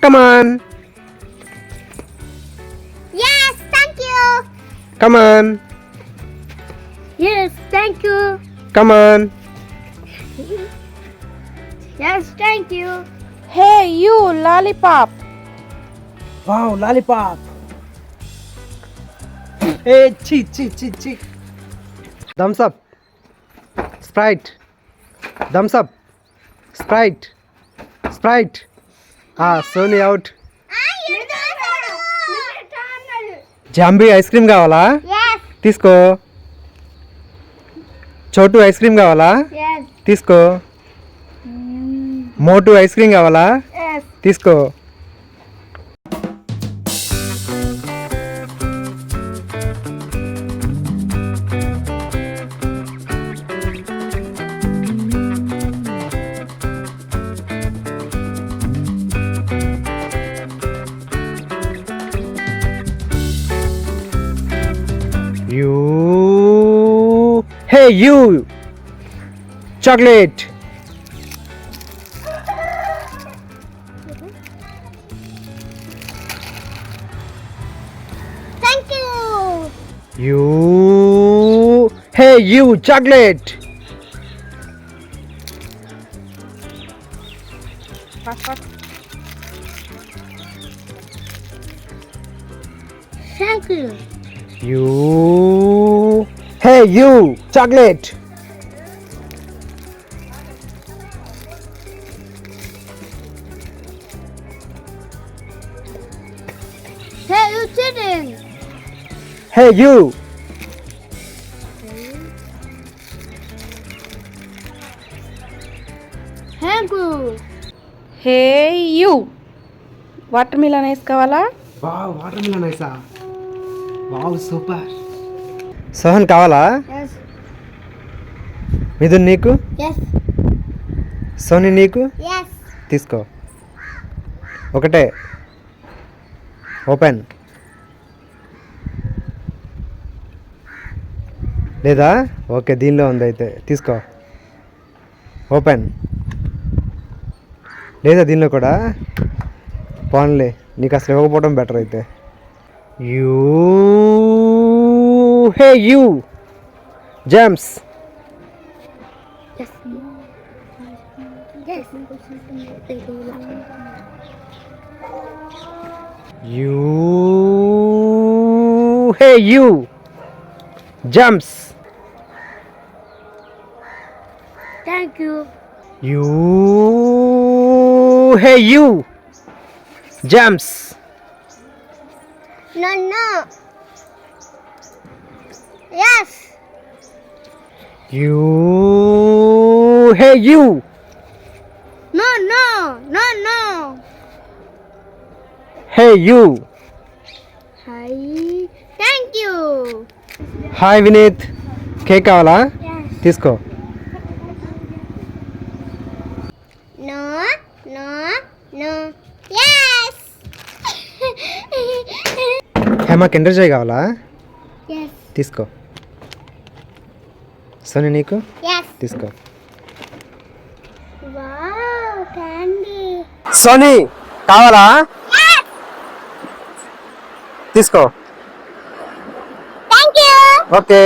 Come on. Yes, thank you. Come on. Yes, thank you. Come on. Yes, thank you. Hey, you lollipop. Wow, lollipop. Hey, chi. Thumbs up. Sprite. Thumbs up. Sprite. Sony out. Zombie ice cream కావాలా? Yes, తీసుకో. చోటు ice cream కావాలా? yes, తీసుకో. మోటు ice cream కావాలా? yes. తీసుకో. Hey you, chocolate. Thank you. Hey you, chocolate. Thank you. Hey you, chocolate. Hey, you children. Hey you. Thank you. Hey, you. Watermelon ice కావాలా? Wow, watermelon ఐసా? Wow, super. Sohan కావాలా? Yes, Mithun నీకు? yes, Soni నీకు? yes. తీసుకో. ఒకటే. Open. లేదా? Okay, దీనిలో ఉంది అయితే తీసుకో. ఓపెన్. లేదా దీనిలో కూడా? పోన్లే, నీకు అసలు ఇవ్వకపోవడం బెటర్ అయితే. Hey you gems. Yes. Yes. Hey you jumps. Thank you. Hey you jumps. No. Yes. Hey you. No. Hey you. Hi. Thank you. Hi Vineeth, cake కావాలా? Yes. తీసుకో. No. Yes. Hema Kinder Joy కావాలా? Yes. తీసుకో. సోని నీకు? Yes. తీసుకో. Wow, candy. Soni కావాలా? Yes. తీసుకో. Thank you. Okay.